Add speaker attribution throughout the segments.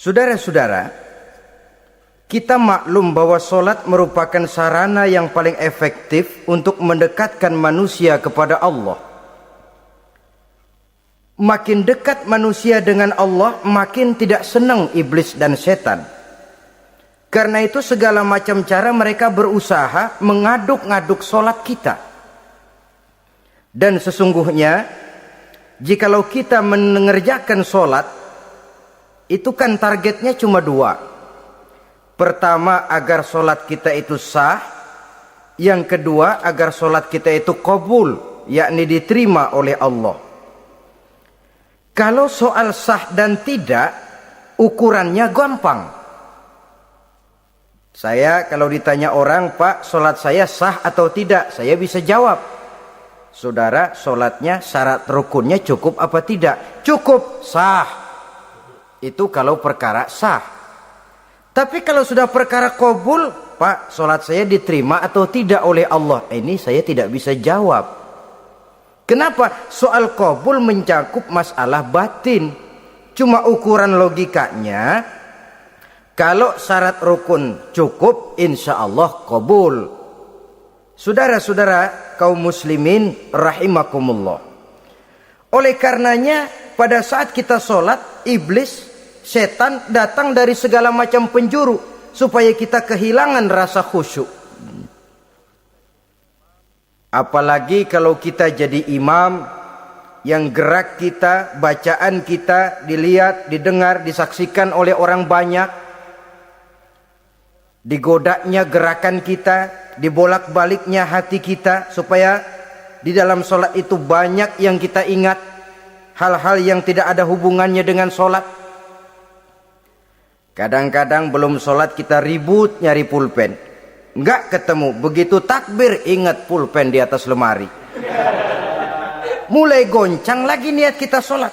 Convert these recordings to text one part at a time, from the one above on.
Speaker 1: Saudara-saudara, kita maklum bahwa solat merupakan sarana yang paling efektif untuk mendekatkan manusia kepada Allah. Makin dekat manusia dengan Allah, makin tidak senang iblis dan setan. Karena itu segala macam cara mereka berusaha mengaduk-ngaduk solat kita. Dan sesungguhnya, jikalau kita mengerjakan solat, itu kan targetnya cuma dua. Pertama, agar solat kita itu sah. Yang kedua, agar solat kita itu qabul, yakni diterima oleh Allah. Kalau soal sah dan tidak, ukurannya gampang. Saya kalau ditanya orang, Pak, solat saya sah atau tidak? Saya bisa jawab. Saudara, solatnya syarat rukunnya cukup apa tidak? Cukup, sah. Itu kalau perkara sah. Tapi kalau sudah perkara qabul, Pak, solat saya diterima atau tidak oleh Allah? Ini saya tidak bisa jawab. Kenapa? Soal qabul mencakup masalah batin. Cuma ukuran logikanya, kalau syarat rukun cukup, insya Allah qabul. Saudara-saudara kaum muslimin rahimakumullah. Oleh karenanya, pada saat kita solat, iblis, setan datang dari segala macam penjuru supaya kita kehilangan rasa khusyuk. Apalagi kalau kita jadi imam yang gerak kita, bacaan kita dilihat, didengar, disaksikan oleh orang banyak. Digodanya gerakan kita, dibolak-baliknya hati kita supaya di dalam solat itu banyak yang kita ingat, hal-hal yang tidak ada hubungannya dengan solat. Kadang-kadang belum solat kita ribut nyari pulpen, enggak ketemu. Begitu takbir ingat pulpen di atas lemari. Mulai goncang lagi niat kita solat.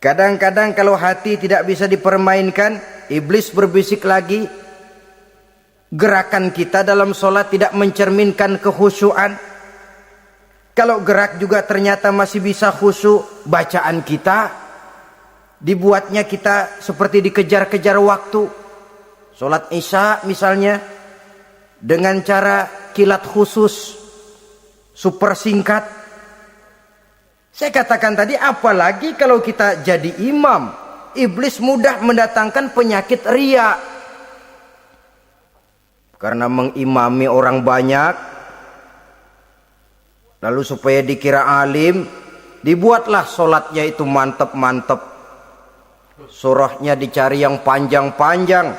Speaker 1: Kadang-kadang kalau hati tidak bisa dipermainkan, iblis berbisik lagi. Gerakan kita dalam solat tidak mencerminkan kekhusyuan. Kalau gerak juga ternyata masih bisa khusyuk, bacaan kita dibuatnya kita seperti dikejar-kejar waktu. Solat Isya misalnya dengan cara kilat khusus, super singkat. Saya katakan tadi, apalagi kalau kita jadi imam, iblis mudah mendatangkan penyakit riya. Karena mengimami orang banyak, lalu supaya dikira alim, dibuatlah solatnya itu mantep-mantep. Surahnya dicari yang panjang-panjang,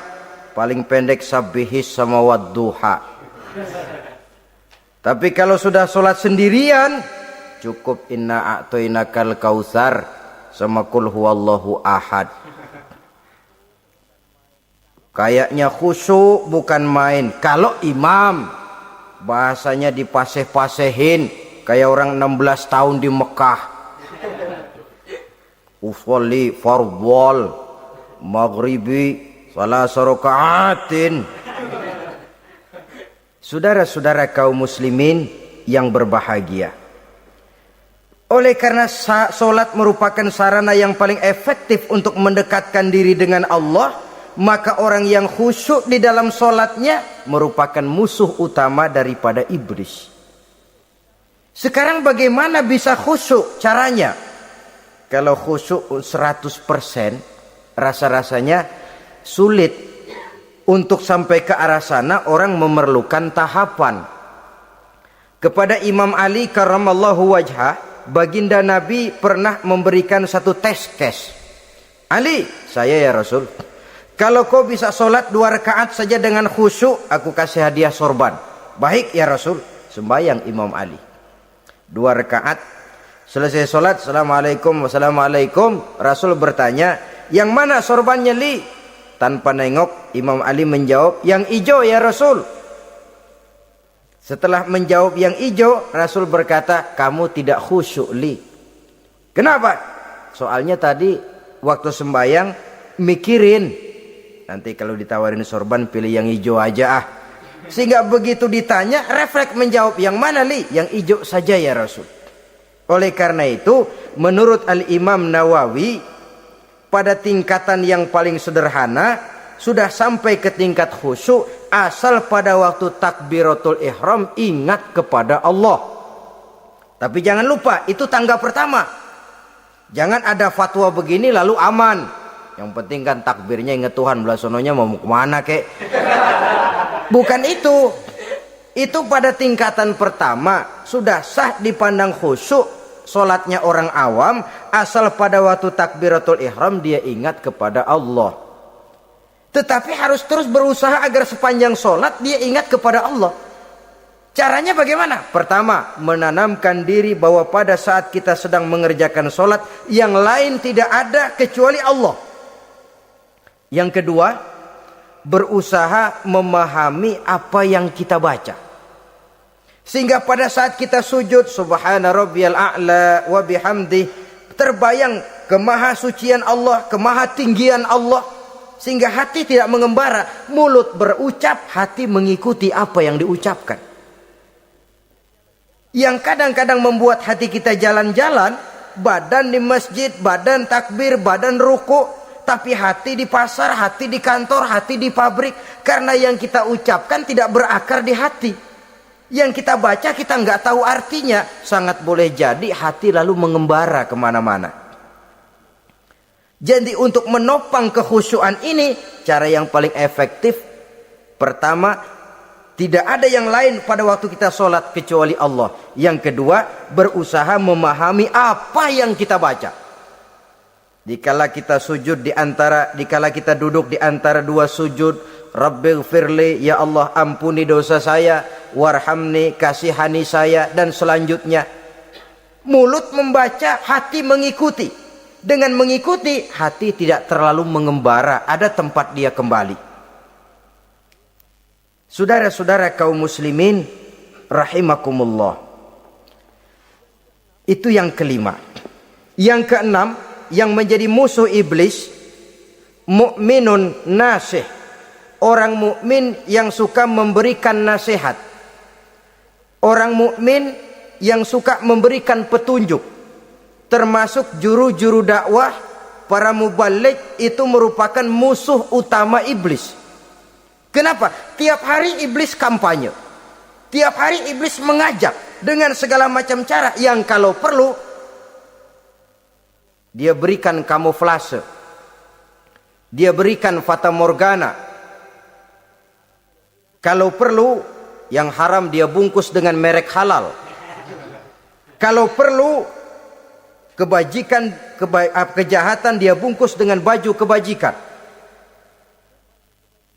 Speaker 1: paling pendek sabbihis sama wadduha. Tapi kalau sudah solat sendirian, cukup inna a'toinakal kautsar sama kul huwallahu ahad. Kayaknya khusyuk bukan main. Kalau imam, bahasanya dipaseh-pasehin kayak orang 16 tahun di Mekah. Usolli fardhol maghribi salasa rakaatin. Saudara-saudara kaum muslimin yang berbahagia, oleh karena solat merupakan sarana yang paling efektif untuk mendekatkan diri dengan Allah, maka orang yang khusyuk di dalam solatnya merupakan musuh utama daripada iblis. Sekarang bagaimana bisa khusyuk caranya? Kalau khusyuk 100%, rasa-rasanya sulit. Untuk sampai ke arah sana orang memerlukan tahapan. Kepada Imam Ali karramallahu wajhah, baginda Nabi pernah memberikan satu tes case. Ali, saya ya Rasul, kalau kau bisa solat 2 rakaat saja dengan khusyuk, aku kasih hadiah sorban. Baik ya Rasul. Sembayang Imam Ali 2 rakaat, selesai solat, assalamualaikum wassalamualaikum. Rasul bertanya, yang mana sorbannya Li? Tanpa nengok, Imam Ali menjawab, yang hijau ya Rasul. Setelah menjawab yang hijau, Rasul berkata, kamu tidak khusyuk Li. Kenapa? Soalnya tadi waktu sembayang mikirin, nanti kalau ditawarin sorban pilih yang hijau aja ah. Sehingga begitu ditanya, refleks menjawab, yang mana Li? Yang hijau saja ya Rasul. Oleh karena itu, menurut Al-Imam Nawawi, pada tingkatan yang paling sederhana sudah sampai ke tingkat khusyuk asal pada waktu takbiratul ihram ingat kepada Allah. Tapi jangan lupa itu tangga pertama. Jangan ada fatwa begini lalu aman. Yang penting kan takbirnya ingat Tuhan, belasononya mau kemana kek. Bukan itu. Itu pada tingkatan pertama sudah sah dipandang khusyuk solatnya orang awam asal pada waktu takbiratul ihram dia ingat kepada Allah. Tetapi harus terus berusaha agar sepanjang solat dia ingat kepada Allah. Caranya bagaimana? Pertama, menanamkan diri bahwa pada saat kita sedang mengerjakan solat yang lain tidak ada kecuali Allah. Yang kedua, berusaha memahami apa yang kita baca. Sehingga pada saat kita sujud, subhana rabbiyal a'la wa bihamdi, terbayang kemahasucian Allah, kemahatinggian Allah. Sehingga hati tidak mengembara, mulut berucap, hati mengikuti apa yang diucapkan. Yang kadang-kadang membuat hati kita jalan-jalan, badan di masjid, badan takbir, badan ruku, tapi hati di pasar, hati di kantor, hati di pabrik. Karena yang kita ucapkan tidak berakar di hati. Yang kita baca kita nggak tahu artinya. Sangat boleh jadi hati lalu mengembara kemana-mana. Jadi untuk menopang kekhusyuan ini, cara yang paling efektif, pertama, tidak ada yang lain pada waktu kita sholat kecuali Allah. Yang kedua, berusaha memahami apa yang kita baca. Dikala kita dikala kita duduk di antara dua sujud, Rabbighfirli, ya Allah ampuni dosa saya, warhamni, kasihani saya, dan selanjutnya. Mulut membaca, hati mengikuti. Dengan mengikuti, hati tidak terlalu mengembara, ada tempat dia kembali. Saudara-saudara kaum muslimin rahimakumullah. Itu yang kelima. Yang keenam, yang menjadi musuh iblis, mu'minun nasih. Orang mukmin yang suka memberikan nasihat. Orang mukmin yang suka memberikan petunjuk. Termasuk juru-juru dakwah, para mubaligh itu merupakan musuh utama iblis. Kenapa? Tiap hari iblis kampanye. Tiap hari iblis mengajak dengan segala macam cara yang kalau perlu dia berikan kamuflase. Dia berikan fata morgana. Kalau perlu yang haram dia bungkus dengan merek halal. Kalau perlu kejahatan dia bungkus dengan baju kebajikan.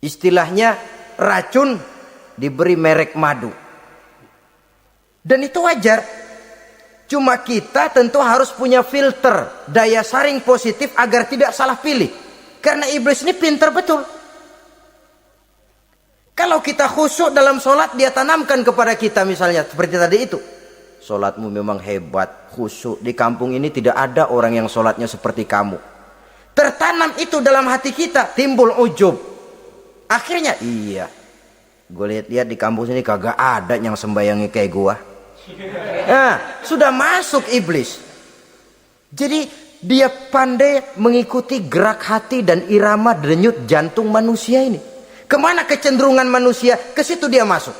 Speaker 1: Istilahnya racun diberi merek madu. Dan itu wajar. Cuma kita tentu harus punya filter, daya saring positif agar tidak salah pilih. Karena iblis ini pintar betul. Kalau kita khusyuk dalam sholat, dia tanamkan kepada kita misalnya seperti tadi itu. Sholatmu memang hebat, khusyuk. Di kampung ini tidak ada orang yang sholatnya seperti kamu. Tertanam itu dalam hati kita, timbul ujub. Akhirnya, iya, gue lihat-lihat di kampung sini kagak ada yang sembayangnya kayak gua. Nah, sudah masuk iblis. Jadi dia pandai mengikuti gerak hati dan irama denyut jantung manusia ini. Kemana kecenderungan manusia, ke situ dia masuk.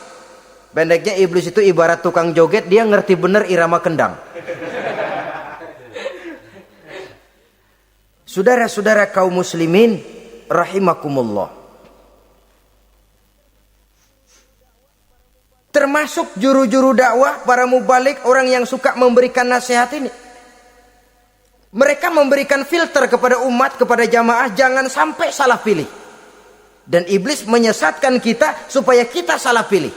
Speaker 1: Pendeknya iblis itu ibarat tukang joget, dia ngerti bener irama kendang. Saudara-saudara kaum muslimin rahimakumullah. Termasuk juru-juru dakwah, para mubaligh, orang yang suka memberikan nasihat ini. Mereka memberikan filter kepada umat, kepada jamaah, jangan sampai salah pilih. Dan iblis menyesatkan kita supaya kita salah pilih.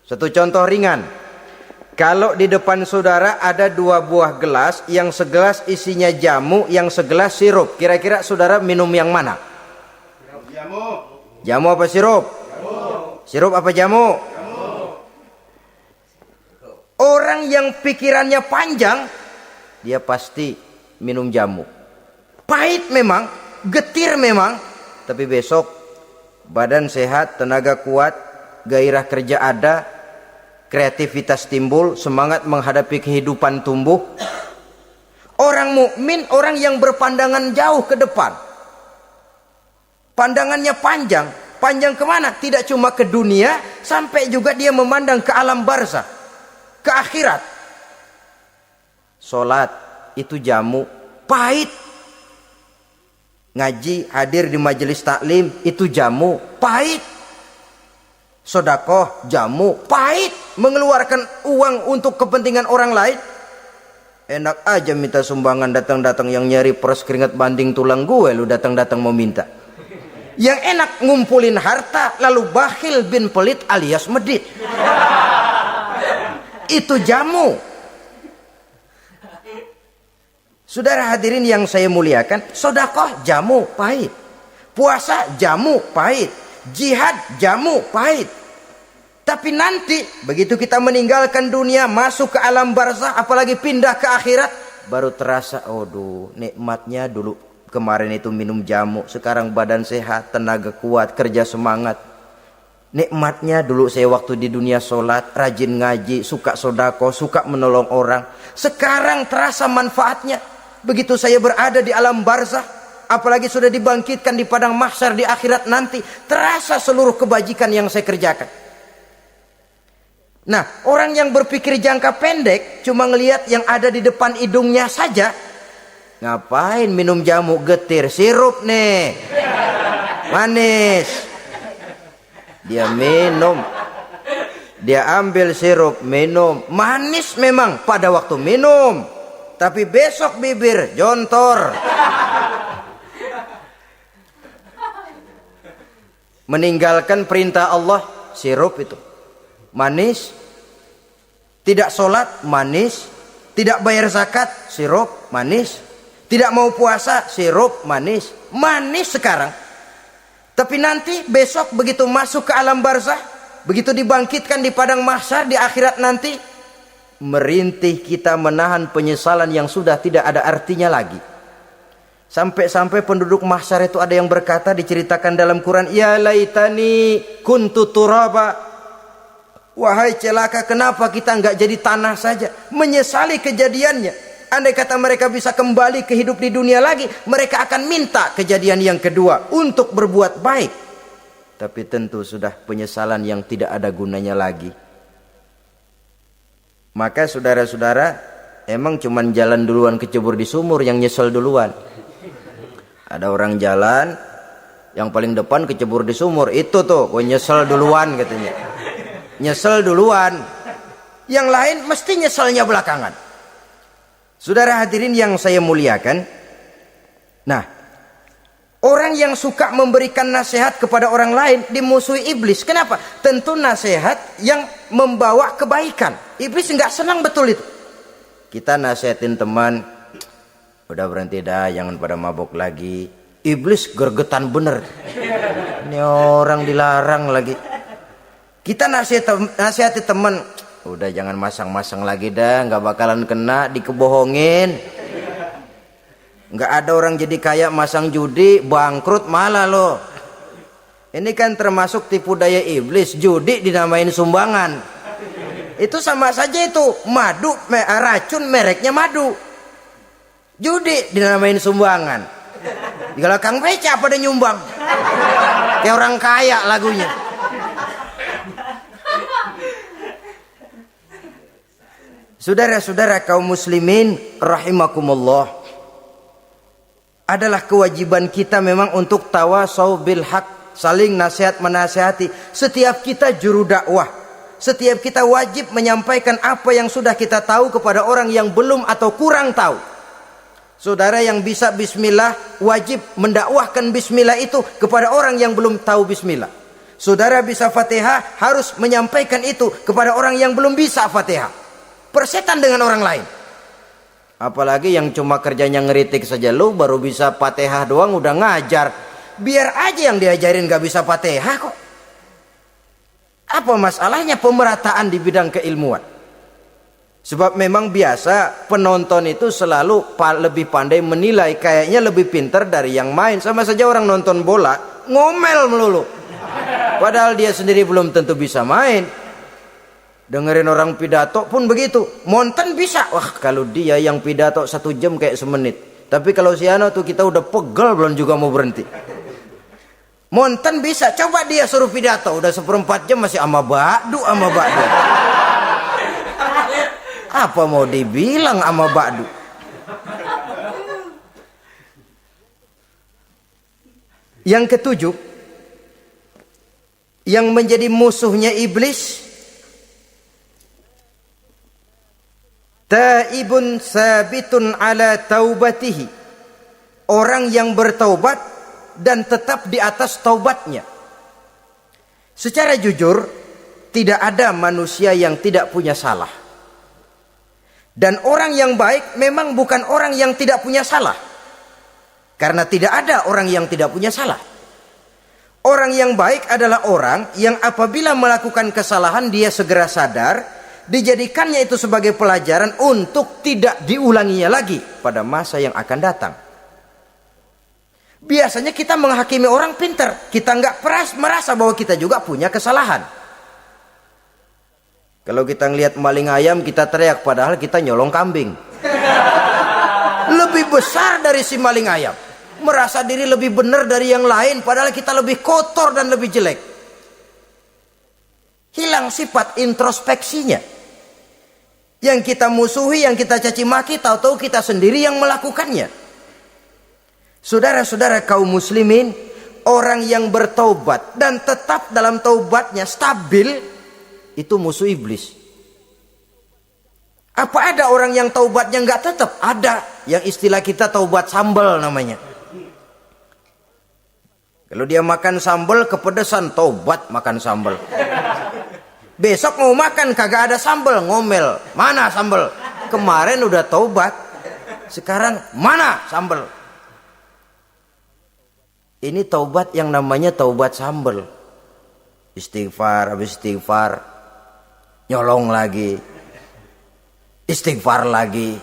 Speaker 1: Satu contoh ringan. Kalau di depan saudara ada dua buah gelas, yang segelas isinya jamu, yang segelas sirup. Kira-kira saudara minum yang mana?
Speaker 2: Jamu.
Speaker 1: Jamu apa sirup?
Speaker 2: Jamu.
Speaker 1: Sirup apa jamu?
Speaker 2: Jamu.
Speaker 1: Orang yang pikirannya panjang, dia pasti minum jamu. Pahit memang, getir memang, tapi besok badan sehat, tenaga kuat, gairah kerja ada, kreativitas timbul, semangat menghadapi kehidupan tumbuh. Orang mukmin orang yang berpandangan jauh ke depan. Pandangannya panjang. Panjang kemana? Tidak cuma ke dunia, sampai juga dia memandang ke alam barzah, ke akhirat. Sholat itu jamu, pahit. Ngaji, hadir di majelis taklim itu jamu, pahit. Sedekah, jamu, pahit. Mengeluarkan uang untuk kepentingan orang lain, enak aja minta sumbangan, datang-datang yang nyari peres keringat banding tulang gue, lu datang-datang mau minta. Yang enak ngumpulin harta lalu bakhil bin pelit alias medit. Itu jamu. Saudara hadirin yang saya muliakan, sedekah jamu pahit, puasa jamu pahit, jihad jamu pahit. Tapi nanti begitu kita meninggalkan dunia, masuk ke alam barzah, apalagi pindah ke akhirat, baru terasa, aduh nikmatnya dulu kemarin itu minum jamu, sekarang badan sehat, tenaga kuat, kerja semangat. Nikmatnya dulu saya waktu di dunia sholat, rajin ngaji, suka sodako, suka menolong orang. Sekarang terasa manfaatnya. Begitu saya berada di alam barzah, apalagi sudah dibangkitkan di padang mahsyar di akhirat nanti, terasa seluruh kebajikan yang saya kerjakan. Nah, orang yang berpikir jangka pendek cuma ngelihat yang ada di depan hidungnya saja. Ngapain minum jamu getir, sirup nih, manis. Dia minum, dia ambil sirup, minum, manis memang pada waktu minum, tapi besok bibir jontor. Meninggalkan perintah Allah, sirup itu manis. Tidak sholat, manis. Tidak bayar zakat, sirup, manis. Tidak mau puasa, sirup, manis. Manis sekarang. Tapi nanti besok begitu masuk ke alam barzah, begitu dibangkitkan di padang mahsyar di akhirat nanti, merintih kita menahan penyesalan yang sudah tidak ada artinya lagi. Sampai-sampai penduduk mahsyar itu ada yang berkata, diceritakan dalam Quran, ya laitani kuntu turaba. Wahai celaka, kenapa kita nggak jadi tanah saja? Menyesali kejadiannya. Andai kata mereka bisa kembali ke hidup di dunia lagi, mereka akan minta kejadian yang kedua untuk berbuat baik. Tapi tentu sudah penyesalan yang tidak ada gunanya lagi. Maka saudara-saudara, emang cuman jalan duluan kecebur di sumur yang nyesel duluan. Ada orang jalan, yang paling depan kecebur di sumur, itu tuh gue nyesel duluan katanya. Nyesel duluan. Yang lain mesti nyeselnya belakangan. Saudara hadirin yang saya muliakan. Nah, orang yang suka memberikan nasihat kepada orang lain dimusuhi iblis. Kenapa? Tentu nasihat yang membawa kebaikan. Iblis enggak senang betul itu. Kita nasihatin teman, udah berhenti dah, jangan pada mabok lagi. Iblis gergetan bener. Ini orang dilarang lagi. Kita nasihati teman, udah jangan masang-masang lagi dah, nggak bakalan kena, dikebohongin. Nggak ada orang jadi kaya masang judi, bangkrut malah loh. Ini kan termasuk tipu daya iblis, judi dinamain sumbangan. Itu sama saja itu, madu, racun mereknya madu. Judi dinamain sumbangan. Kalau Kang Beca pada nyumbang. Kayak orang kaya lagunya. Saudara-saudara kaum muslimin rahimakumullah, adalah kewajiban kita memang untuk tawasau bil haq, saling nasihat menasihati. Setiap kita juru dakwah, setiap kita wajib menyampaikan apa yang sudah kita tahu kepada orang yang belum atau kurang tahu. Saudara yang bisa bismillah wajib mendakwahkan bismillah itu kepada orang yang belum tahu bismillah. Saudara bisa Fatihah harus menyampaikan itu kepada orang yang belum bisa Fatihah. Persetan dengan orang lain. Apalagi yang cuma kerjanya ngeritik saja, lu baru bisa Fatihah doang udah ngajar. Biar aja yang diajarin gak bisa Fatihah kok. Apa masalahnya pemerataan di bidang keilmuan? Sebab memang biasa penonton itu selalu lebih pandai menilai, kayaknya lebih pintar dari yang main. Sama saja orang nonton bola ngomel melulu, padahal dia sendiri belum tentu bisa main. Dengerin orang pidato pun begitu. Monten bisa. Wah, kalau dia yang pidato 1 jam kayak semenit. Tapi kalau si Ano tuh kita udah pegel belum juga mau berhenti. Monten bisa. Coba dia suruh pidato udah 1/4 jam masih ama ba'du. Apa mau dibilang ama ba'du? Yang ketujuh, yang menjadi musuhnya iblis, taibun sabitun ala taubatihi, orang yang bertaubat dan tetap di atas taubatnya. Secara jujur, tidak ada manusia yang tidak punya salah. Dan orang yang baik memang bukan orang yang tidak punya salah. Karena tidak ada orang yang tidak punya salah. Orang yang baik adalah orang yang apabila melakukan kesalahan dia segera sadar, dijadikannya itu sebagai pelajaran untuk tidak diulanginya lagi pada masa yang akan datang. Biasanya kita menghakimi orang pintar, kita nggak merasa bahwa kita juga punya kesalahan. Kalau kita ngelihat maling ayam kita teriak, padahal kita nyolong kambing. Lebih besar dari si maling ayam. Merasa diri lebih benar dari yang lain, padahal kita lebih kotor dan lebih jelek. Hilang sifat introspeksinya. Yang kita musuhi, yang kita caci maki, tahu-tahu kita sendiri yang melakukannya. Saudara-saudara kaum muslimin, orang yang bertaubat dan tetap dalam taubatnya stabil, itu musuh iblis. Apa ada orang yang taubatnya nggak tetap? Ada. Yang istilah kita taubat sambal namanya. Kalau dia makan sambal kepedesan, taubat makan sambal. Besok mau makan kagak ada sambal, ngomel. Mana sambal? Kemarin udah taubat. Sekarang mana sambal? Ini taubat yang namanya taubat sambal. Istighfar, habis istighfar nyolong lagi. Istighfar lagi.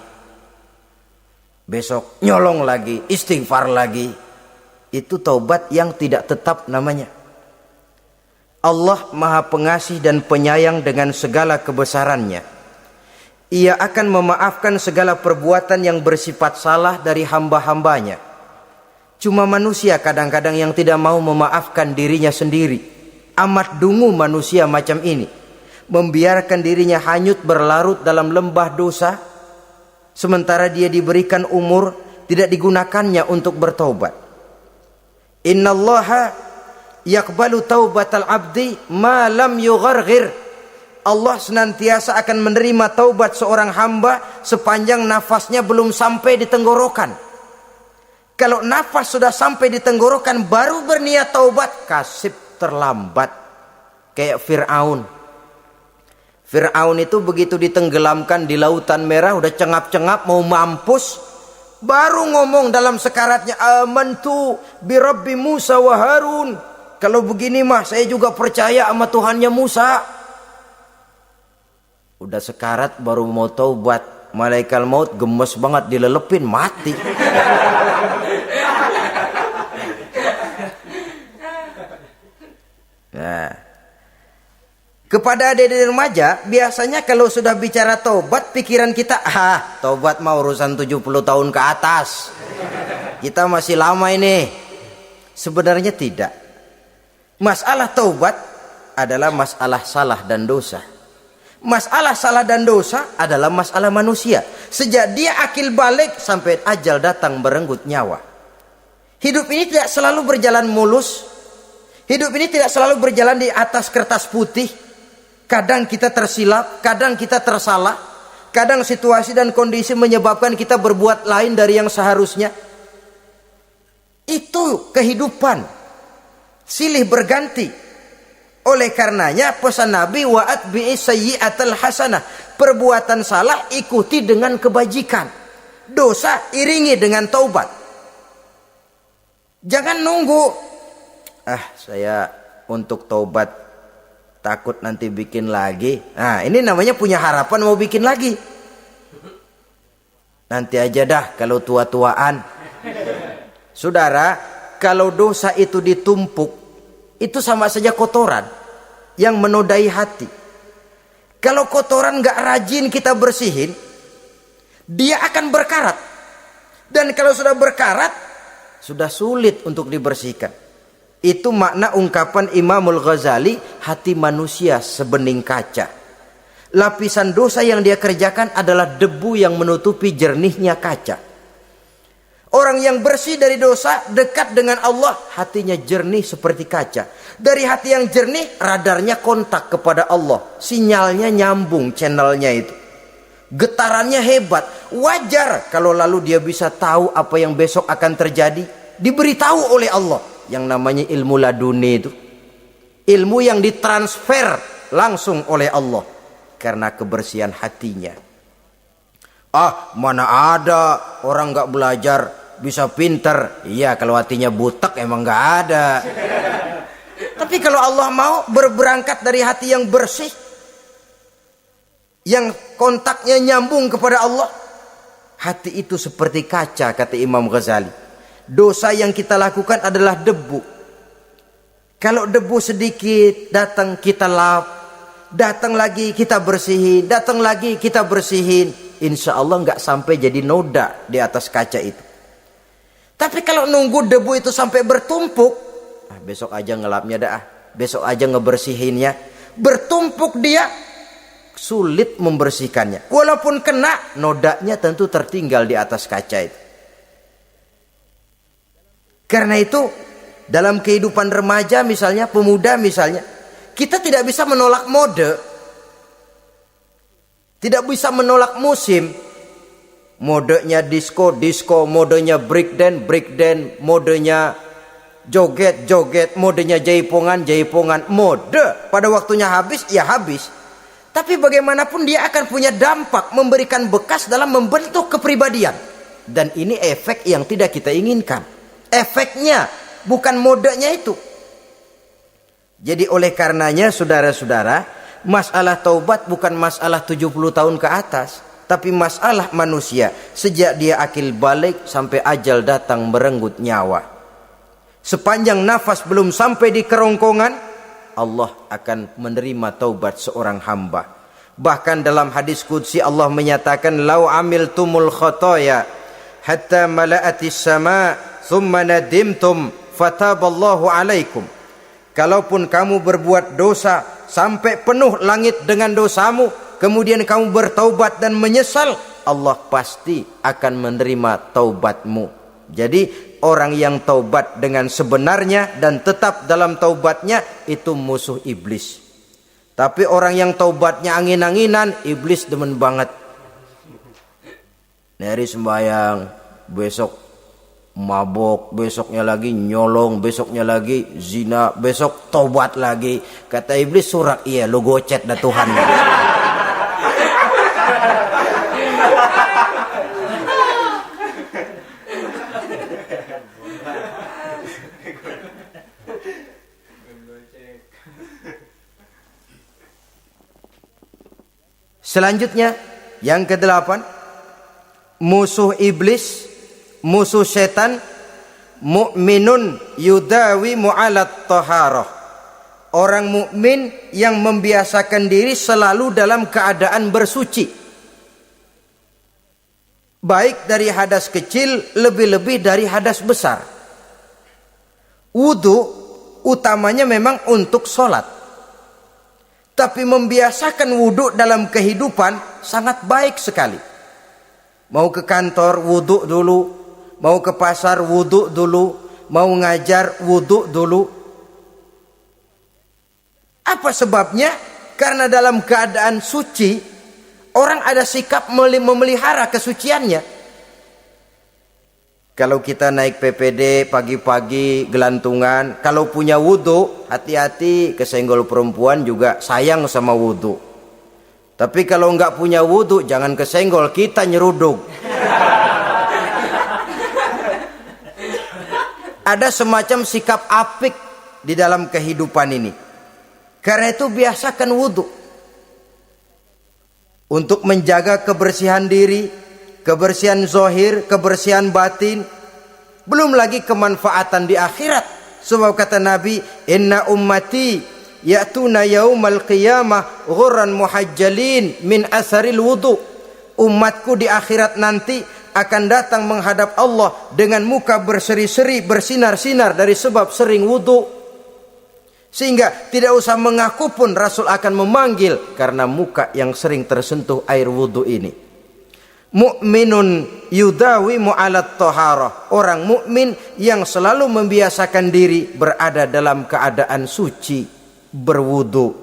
Speaker 1: Besok nyolong lagi, istighfar lagi. Itu taubat yang tidak tetap namanya. Allah Maha Pengasih dan Penyayang dengan segala kebesarannya. Ia akan memaafkan segala perbuatan yang bersifat salah dari hamba-hambanya. Cuma manusia kadang-kadang yang tidak mau memaafkan dirinya sendiri. Amat dungu manusia macam ini. Membiarkan dirinya hanyut berlarut dalam lembah dosa. Sementara dia diberikan umur, tidak digunakannya untuk bertaubat. Innallaha yaqbalu taubatal abdi ma lam yugharghir. Allah senantiasa akan menerima taubat seorang hamba sepanjang nafasnya belum sampai di tenggorokan. Kalau nafas sudah sampai di tenggorokan baru berniat taubat, kasib terlambat. Kayak Fir'aun. Fir'aun itu begitu ditenggelamkan di lautan merah, udah cengap-cengap mau mampus, baru ngomong dalam sekaratnya, amantu bi Rabbi Musa wa Harun. Kalau begini mah saya juga percaya sama Tuhannya Musa. Udah sekarat baru mau taubat, malaikat maut gemes banget dilelepin, mati. Nah, kepada adik-adik remaja, biasanya kalau sudah bicara taubat, pikiran kita, taubat mah urusan 70 tahun ke atas. Kita masih lama ini. Sebenarnya tidak. Masalah taubat adalah masalah salah dan dosa. Masalah salah dan dosa adalah masalah manusia. Sejak dia akil balik sampai ajal datang merenggut nyawa. Hidup ini tidak selalu berjalan mulus. Hidup ini tidak selalu berjalan di atas kertas putih. Kadang kita tersilap, kadang kita tersalah, kadang situasi dan kondisi menyebabkan kita berbuat lain dari yang seharusnya. Itu kehidupan, silih berganti. Oleh karenanya pesan Nabi, wa'at bi'i sayyi'atal hasanah, perbuatan salah ikuti dengan kebajikan, dosa iringi dengan taubat. Jangan nunggu, saya untuk taubat takut nanti bikin lagi. Nah, ini namanya punya harapan mau bikin lagi. Nanti aja dah kalau tua-tuaan. Saudara, kalau dosa itu ditumpuk, itu sama saja kotoran yang menodai hati. Kalau kotoran nggak rajin kita bersihin, dia akan berkarat. Dan kalau sudah berkarat, sudah sulit untuk dibersihkan. Itu makna ungkapan Imamul Ghazali, hati manusia sebening kaca. Lapisan dosa yang dia kerjakan adalah debu yang menutupi jernihnya kaca. Orang yang bersih dari dosa, dekat dengan Allah, hatinya jernih seperti kaca. Dari hati yang jernih, radarnya kontak kepada Allah. Sinyalnya nyambung channelnya itu. Getarannya hebat. Wajar kalau lalu dia bisa tahu apa yang besok akan terjadi. Diberitahu oleh Allah. Yang namanya ilmu laduni itu. Ilmu yang ditransfer langsung oleh Allah. Karena kebersihan hatinya. Mana ada orang gak belajar bisa pinter. Iya, kalau hatinya butek emang gak ada. Tapi kalau Allah mau berberangkat dari hati yang bersih, yang kontaknya nyambung kepada Allah, hati itu seperti kaca, kata Imam Ghazali. Dosa yang kita lakukan adalah debu. Kalau debu sedikit datang kita lap, datang lagi kita bersihin, datang lagi kita bersihin, insya Allah nggak sampai jadi noda di atas kaca itu. Tapi kalau nunggu debu itu sampai bertumpuk, besok aja ngelapnya dah, besok aja ngebersihinnya, bertumpuk dia, sulit membersihkannya. Walaupun kena, nodanya tentu tertinggal di atas kaca itu. Karena itu dalam kehidupan remaja misalnya, pemuda misalnya, kita tidak bisa menolak mode, tidak bisa menolak musim. Modenya disco, modenya breakdance, modenya joget, modenya jaipongan. Mode pada waktunya habis, ya habis. Tapi bagaimanapun dia akan punya dampak, memberikan bekas dalam membentuk kepribadian. Dan ini efek yang tidak kita inginkan. Efeknya, bukan modenya itu. Jadi oleh karenanya saudara-saudara, masalah taubat bukan masalah 70 tahun ke atas, tapi masalah manusia sejak dia akil balik sampai ajal datang merenggut nyawa. Sepanjang nafas belum sampai di kerongkongan, Allah akan menerima taubat seorang hamba. Bahkan dalam hadis qudsi Allah menyatakan, "Lau amiltumul khotoya hatta mala'atis sama thumma nadimtum fataballahu alaikum." Kalaupun kamu berbuat dosa sampai penuh langit dengan dosamu, kemudian kamu bertaubat dan menyesal, Allah pasti akan menerima taubatmu. Jadi orang yang taubat dengan sebenarnya dan tetap dalam taubatnya, itu musuh iblis. Tapi orang yang taubatnya angin-anginan, iblis demen banget. Hari sembahyang, besok mabok, besoknya lagi nyolong, besoknya lagi zina, besok tobat lagi. Kata iblis, surak, iya lu gocet dah Tuhan. Selanjutnya yang ke-8, musuh iblis, musuh setan, mukminun yudawi mu'alat taharah. Orang mukmin yang membiasakan diri selalu dalam keadaan bersuci. Baik dari hadas kecil, lebih-lebih dari hadas besar. Wudu utamanya memang untuk sholat. Tapi membiasakan wudu dalam kehidupan sangat baik sekali. Mau ke kantor wudu dulu, mau ke pasar wudu dulu, mau ngajar wudu dulu. Apa sebabnya? Karena dalam keadaan suci, orang ada sikap memelihara kesuciannya. Kalau kita naik PPD pagi-pagi gelantungan, kalau punya wudu, hati-hati, kesenggol perempuan juga sayang sama wudu. Tapi kalau nggak punya wudu, jangan kesenggol, kita nyeruduk. Ada semacam sikap apik di dalam kehidupan ini. Karena itu biasakan wudu. Untuk menjaga kebersihan diri, kebersihan zahir, kebersihan batin. Belum lagi kemanfaatan di akhirat. Sebab kata Nabi, "Inna ummati ya'tuna yaumal qiyamah ghurran muhajjalin min asaril wudu. Umatku di akhirat nanti akan datang menghadap Allah dengan muka berseri-seri, bersinar-sinar dari sebab sering wudu. Sehingga tidak usah mengaku pun Rasul akan memanggil karena muka yang sering tersentuh air wudu ini. Mu'minun yudawimu alat toharoh. Orang mukmin yang selalu membiasakan diri berada dalam keadaan suci, berwudu.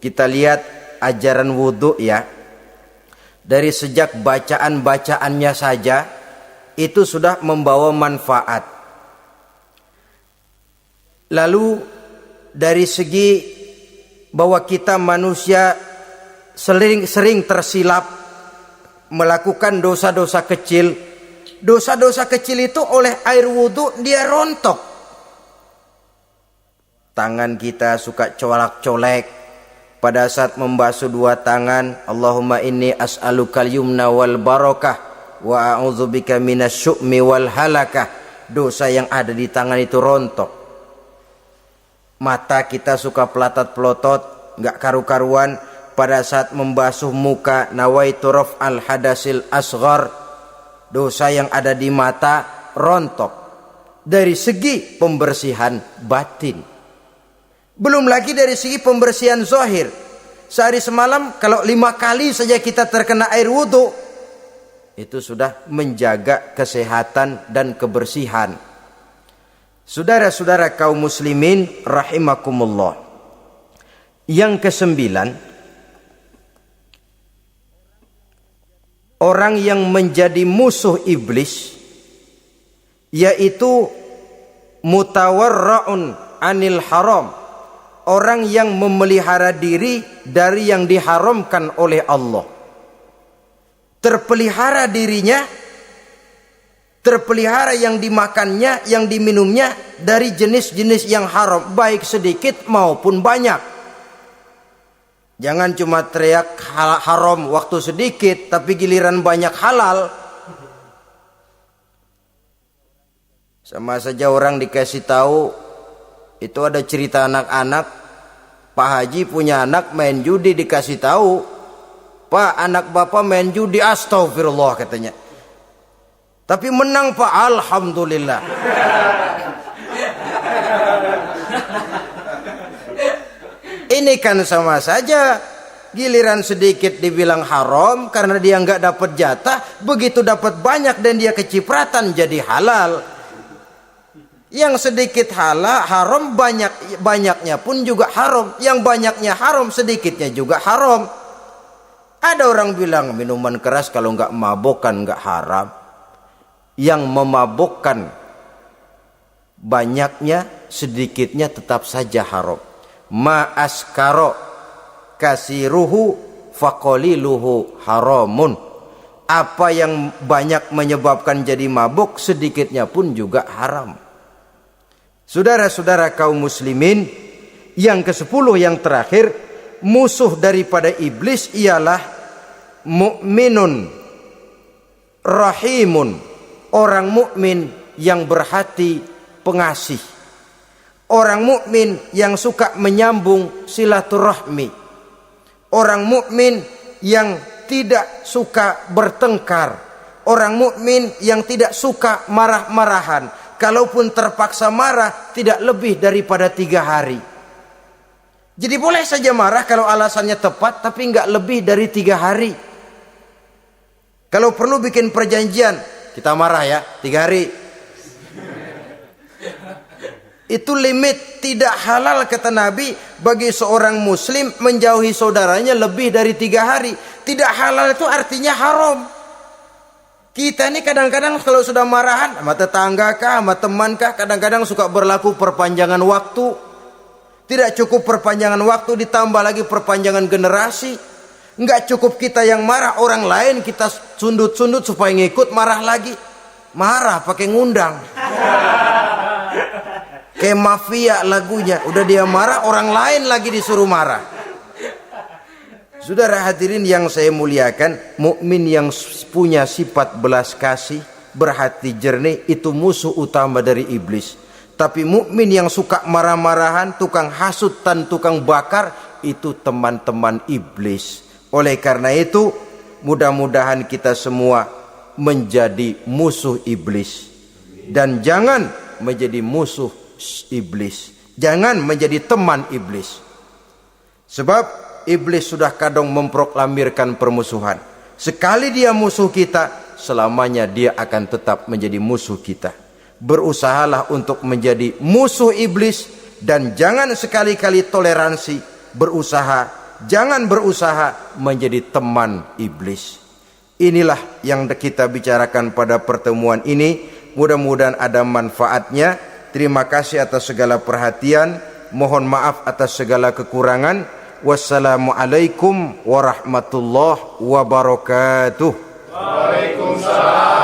Speaker 1: Kita lihat ajaran wudu ya. Dari sejak bacaan-bacaannya saja itu sudah membawa manfaat. Lalu dari segi bahwa kita manusia sering tersilap melakukan dosa-dosa kecil. Dosa-dosa kecil itu oleh air wudhu dia rontok. Tangan kita suka colak-colek pada saat membasuh dua tangan. Allahumma inni as'alukal yumna wal barakah wa a'udzubika minasyu'mi wal halakah. Dosa yang ada di tangan itu rontok. Mata kita suka pelatat-pelotot, nggak karu-karuan pada saat membasuh muka. Nawaitu raf'al hadasil asghar. Dosa yang ada di mata rontok dari segi pembersihan batin. Belum lagi dari segi pembersihan zahir. Sehari semalam kalau 5 kali saja kita terkena air wudu, itu sudah menjaga kesehatan dan kebersihan. Saudara-saudara kaum muslimin rahimakumullah. Yang ke-9, orang yang menjadi musuh iblis yaitu mutawarra'un anil haram. Orang yang memelihara diri dari yang diharamkan oleh Allah. Terpelihara dirinya, terpelihara yang dimakannya, yang diminumnya dari jenis-jenis yang haram, baik sedikit maupun banyak. Jangan cuma teriak haram waktu sedikit, tapi giliran banyak halal. Sama saja orang dikasih tahu, itu ada cerita anak-anak, Pak Haji punya anak main judi, dikasih tahu, Pak, anak bapak main judi, astagfirullah katanya. Tapi menang Pak, alhamdulillah. Ini kan sama saja, giliran sedikit dibilang haram karena dia nggak dapat jatah, begitu dapat banyak dan dia kecipratan jadi halal. Yang sedikit haram, banyaknya pun juga haram. Yang banyaknya haram, sedikitnya juga haram. Ada orang bilang minuman keras kalau nggak mabokkan nggak haram. Yang memabokkan banyaknya, sedikitnya tetap saja haram. Ma askaro kasiruhu faqaliluhu haramun. Apa yang banyak menyebabkan jadi mabuk, sedikitnya pun juga haram. Saudara-saudara kaum muslimin, yang ke-10 yang terakhir, musuh daripada iblis ialah mukminun rahimun. Orang mukmin yang berhati pengasih. Orang mukmin yang suka menyambung silaturahmi. Orang mukmin yang tidak suka bertengkar. Orang mukmin yang tidak suka marah-marahan. Kalaupun terpaksa marah, tidak lebih daripada 3 hari. Jadi boleh saja marah kalau alasannya tepat, tapi nggak lebih dari 3 hari. Kalau perlu bikin perjanjian, kita marah ya 3 hari. Itu limit. Tidak halal kata Nabi bagi seorang muslim menjauhi saudaranya lebih dari 3 hari. Tidak halal itu artinya haram. Kita ini kadang-kadang kalau sudah marahan sama tetangga kah, sama teman kah, kadang-kadang suka berlaku perpanjangan waktu. Tidak cukup perpanjangan waktu, ditambah lagi perpanjangan generasi. Enggak cukup kita yang marah, orang lain kita sundut-sundut supaya ngikut marah lagi. Marah pakai ngundang. Kayak mafia lagunya, udah dia marah, orang lain lagi disuruh marah. Saudara hadirin yang saya muliakan, mukmin yang punya sifat belas kasih, berhati jernih, itu musuh utama dari iblis. Tetapi mukmin yang suka marah-marahan, tukang hasut dan tukang bakar, itu teman-teman iblis. Oleh karena itu, mudah-mudahan kita semua menjadi musuh iblis. Dan jangan menjadi musuh iblis. Jangan menjadi teman iblis. Sebab iblis sudah kadang memproklamirkan permusuhan. Sekali dia musuh kita, selamanya dia akan tetap menjadi musuh kita. Berusahalah untuk menjadi musuh iblis dan jangan sekali-kali toleransi. Jangan berusaha menjadi teman iblis. Inilah yang kita bicarakan pada pertemuan ini. Mudah-mudahan ada manfaatnya. Terima kasih atas segala perhatian. Mohon maaf atas segala kekurangan. Wassalamualaikum warahmatullahi wabarakatuh.
Speaker 2: Waalaikumsalam.